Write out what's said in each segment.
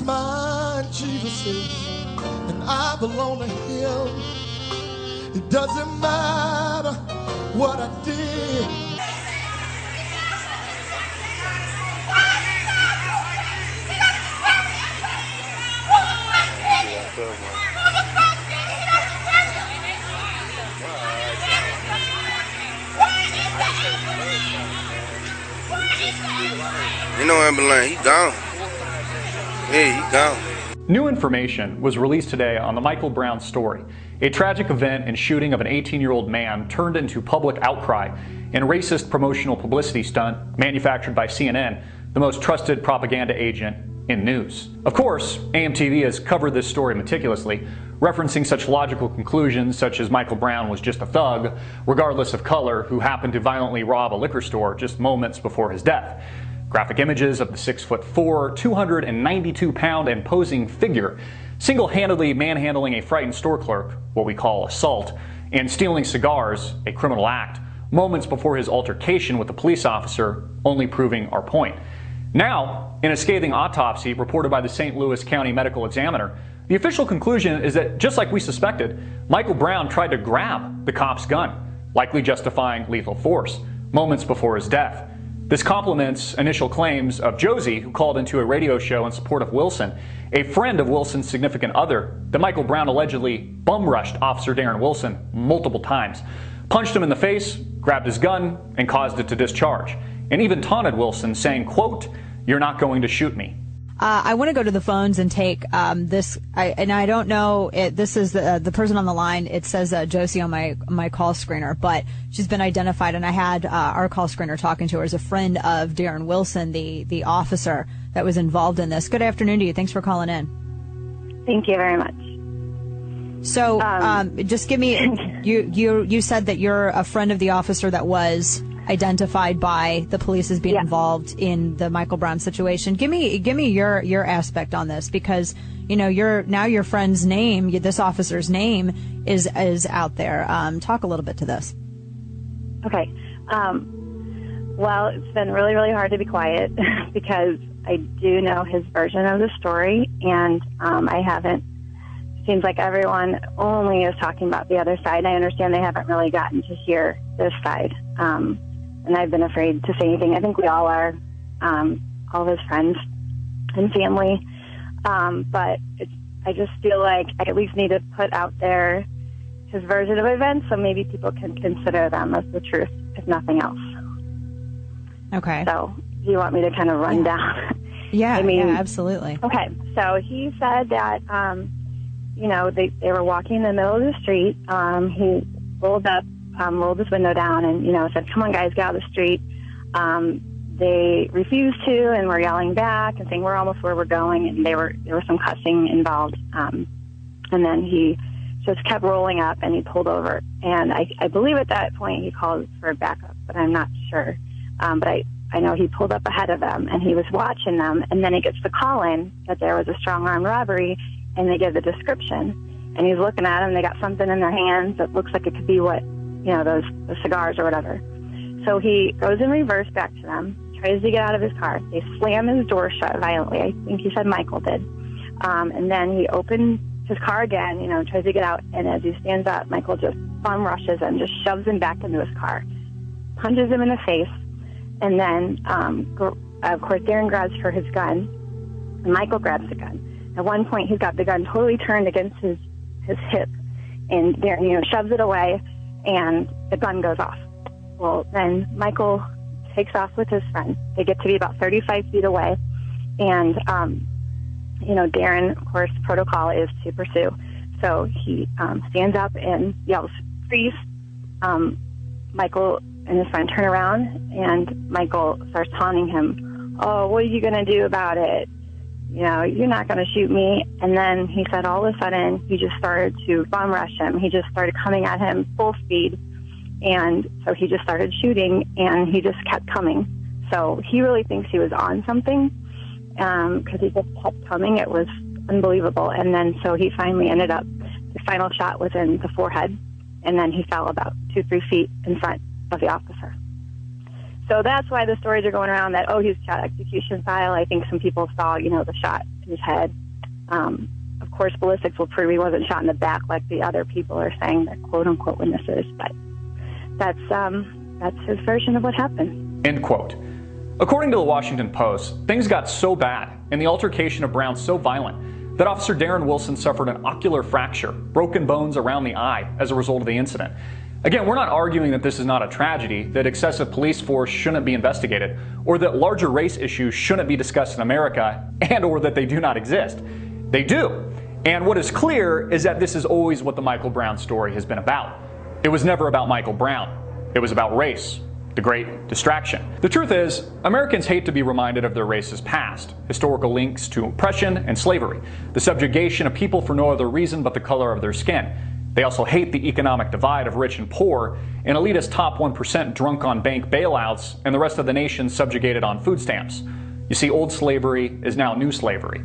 is mine, Jesus says, and I belong to him. It doesn't matter what I did. You know ambulance, he gone. Yeah, he gone. New information was released today on the Michael Brown story. A tragic event and shooting of an 18-year-old man turned into public outcry and racist promotional publicity stunt manufactured by CNN, the most trusted propaganda agent in news. Of course, AMTV has covered this story meticulously, referencing such logical conclusions such as Michael Brown was just a thug, regardless of color, who happened to violently rob a liquor store just moments before his death. Graphic images of the 6'4", 292-pound imposing figure single-handedly manhandling a frightened store clerk, what we call assault, and stealing cigars, a criminal act, moments before his altercation with the police officer, only proving our point. Now, in a scathing autopsy reported by the St. Louis County Medical Examiner, the official conclusion is that, just like we suspected, Michael Brown tried to grab the cop's gun, likely justifying lethal force, moments before his death. This complements initial claims of Josie, who called into a radio show in support of Wilson, a friend of Wilson's significant other, that Michael Brown allegedly bum-rushed Officer Darren Wilson multiple times, punched him in the face, grabbed his gun, and caused it to discharge, and even taunted Wilson, saying, quote, "You're not going to shoot me." I want to go to the phones and take this. I don't know. This is the person on the line. It says Josie on my call screener, but she's been identified, and I had our call screener talking to her as a friend of Darren Wilson, the officer that was involved in this. Good afternoon to you. Thanks for calling in. Thank you very much. So, just give me. You said that you're a friend of the officer that was identified by the police as being involved in the Michael Brown situation. Give me your aspect on this, because your friend's name, this officer's name is out there. Talk a little bit to this. Okay. Well, it's been really, really hard to be quiet because I do know his version of the story, and I haven't. Seems like everyone only is talking about the other side. I understand they haven't really gotten to hear this side. And I've been afraid to say anything. I think we all are, all of his friends and family. But I just feel like I at least need to put out there his version of events so maybe people can consider them as the truth, if nothing else. Okay. So do you want me to kind of run down? Yeah, absolutely. Okay. So he said that, they were walking in the middle of the street. He rolled his window down and, said, "Come on, guys, get out of the street." They refused to and were yelling back and saying, "We're almost where we're going." And there was some cussing involved. And then he just kept rolling up and he pulled over. And I believe at that point he called for backup, but I'm not sure. But I know he pulled up ahead of them and he was watching them. And then he gets the call in that there was a strong arm robbery, and they give the description. And he's looking at them. They got something in their hands that looks like it could be those cigars or whatever. So he goes in reverse back to them, tries to get out of his car. They slam his door shut violently. I think he said Michael did. And then he opens his car again, tries to get out. And as he stands up, Michael just bum rushes him, just shoves him back into his car, punches him in the face. And then, of course, Darren grabs for his gun, and Michael grabs the gun. At one point, he's got the gun totally turned against his hip, and Darren, shoves it away, and the gun goes off. Well, then Michael takes off with his friend. They get to be about 35 feet away, and, Darren, of course, protocol is to pursue. So he stands up and yells, "Freeze." Michael and his friend turn around, and Michael starts taunting him. "Oh, what are you going to do about it? You're not going to shoot me." And then he said all of a sudden he just started to bum rush him. He just started coming at him full speed. And so he just started shooting, and he just kept coming. So he really thinks he was on something because he just kept coming. It was unbelievable. And then so he finally ended up, the final shot was in the forehead, and then he fell about 2-3 feet in front of the officer. So that's why the stories are going around that, oh, he was shot execution style. I think some people saw, the shot in his head. Of course, ballistics will prove he wasn't shot in the back like the other people are saying, the quote-unquote witnesses. But that's his version of what happened. End quote. According to the Washington Post, things got so bad and the altercation of Brown so violent that Officer Darren Wilson suffered an ocular fracture, broken bones around the eye as a result of the incident. Again, we're not arguing that this is not a tragedy, that excessive police force shouldn't be investigated, or that larger race issues shouldn't be discussed in America, and or that they do not exist. They do. And what is clear is that this is always what the Michael Brown story has been about. It was never about Michael Brown. It was about race. The great distraction. The truth is, Americans hate to be reminded of their race's past, historical links to oppression and slavery, the subjugation of people for no other reason but the color of their skin. They also hate the economic divide of rich and poor, an elitist top 1% drunk on bank bailouts, and the rest of the nation subjugated on food stamps. You see, old slavery is now new slavery.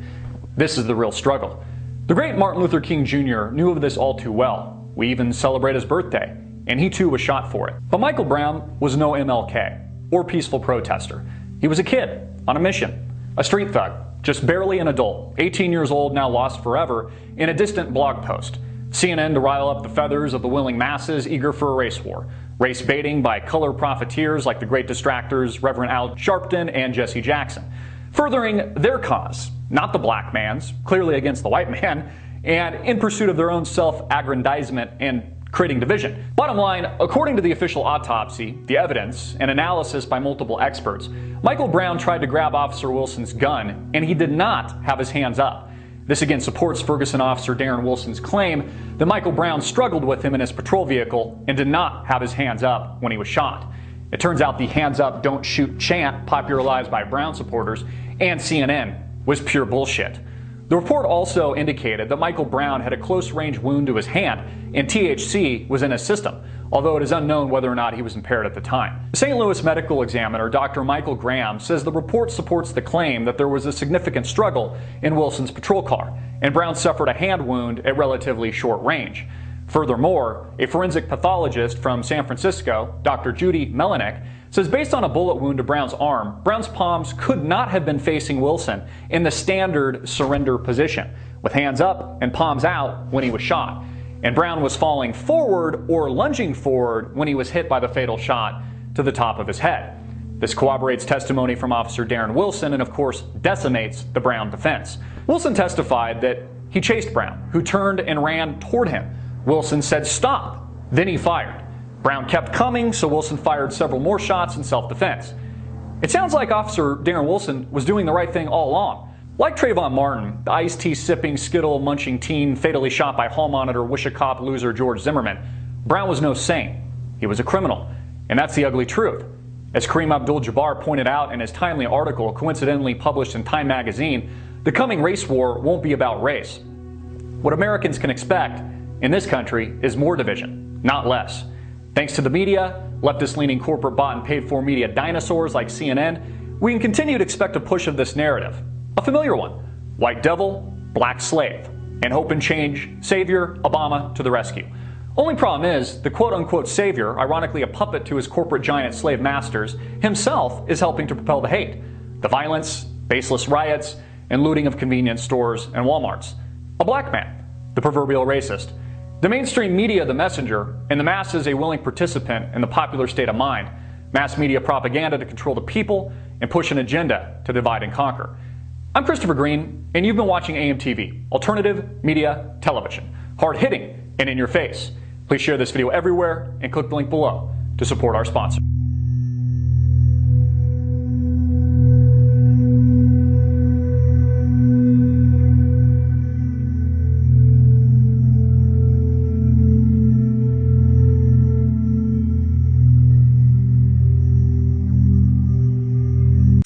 This is the real struggle. The great Martin Luther King Jr. knew of this all too well. We even celebrate his birthday, and he too was shot for it. But Michael Brown was no MLK or peaceful protester. He was a kid on a mission, a street thug, just barely an adult, 18 years old, now lost forever, in a distant blog post. CNN to rile up the feathers of the willing masses eager for a race war. Race baiting by color profiteers like the great distractors Reverend Al Sharpton and Jesse Jackson. Furthering their cause, not the black man's, clearly against the white man, and in pursuit of their own self-aggrandizement and creating division. Bottom line, according to the official autopsy, the evidence, and analysis by multiple experts, Michael Brown tried to grab Officer Wilson's gun, and he did not have his hands up. This again supports Ferguson officer Darren Wilson's claim that Michael Brown struggled with him in his patrol vehicle and did not have his hands up when he was shot. It turns out the hands up, don't shoot chant popularized by Brown supporters and CNN was pure bullshit. The report also indicated that Michael Brown had a close-range wound to his hand and THC was in his system, although it is unknown whether or not he was impaired at the time. The St. Louis medical examiner, Dr. Michael Graham, says the report supports the claim that there was a significant struggle in Wilson's patrol car, and Brown suffered a hand wound at relatively short range. Furthermore, a forensic pathologist from San Francisco, Dr. Judy Melinek, says based on a bullet wound to Brown's arm, Brown's palms could not have been facing Wilson in the standard surrender position, with hands up and palms out when he was shot. And Brown was falling forward or lunging forward when he was hit by the fatal shot to the top of his head. This corroborates testimony from Officer Darren Wilson and of course decimates the Brown defense. Wilson testified that he chased Brown, who turned and ran toward him. Wilson said stop, then he fired. Brown kept coming, so Wilson fired several more shots in self-defense. It sounds like Officer Darren Wilson was doing the right thing all along. Like Trayvon Martin, the iced tea sipping, Skittle munching teen fatally shot by hall monitor wish-a-cop loser George Zimmerman, Brown was no saint. He was a criminal. And that's the ugly truth. As Kareem Abdul-Jabbar pointed out in his timely article coincidentally published in Time magazine, the coming race war won't be about race. What Americans can expect in this country is more division, not less. Thanks to the media, leftist-leaning corporate bought and paid-for media dinosaurs like CNN, we can continue to expect a push of this narrative. A familiar one: white devil, black slave, and hope and change, savior, Obama to the rescue. Only problem is, the quote-unquote savior, ironically a puppet to his corporate giant slave masters, himself is helping to propel the hate. The violence, baseless riots, and looting of convenience stores and Walmarts. A black man, the proverbial racist. The mainstream media the messenger, and the masses a willing participant in the popular state of mind. Mass media propaganda to control the people and push an agenda to divide and conquer. I'm Christopher Greene, and you've been watching AMTV, Alternative Media Television. Hard-hitting and in your face. Please share this video everywhere and click the link below to support our sponsor.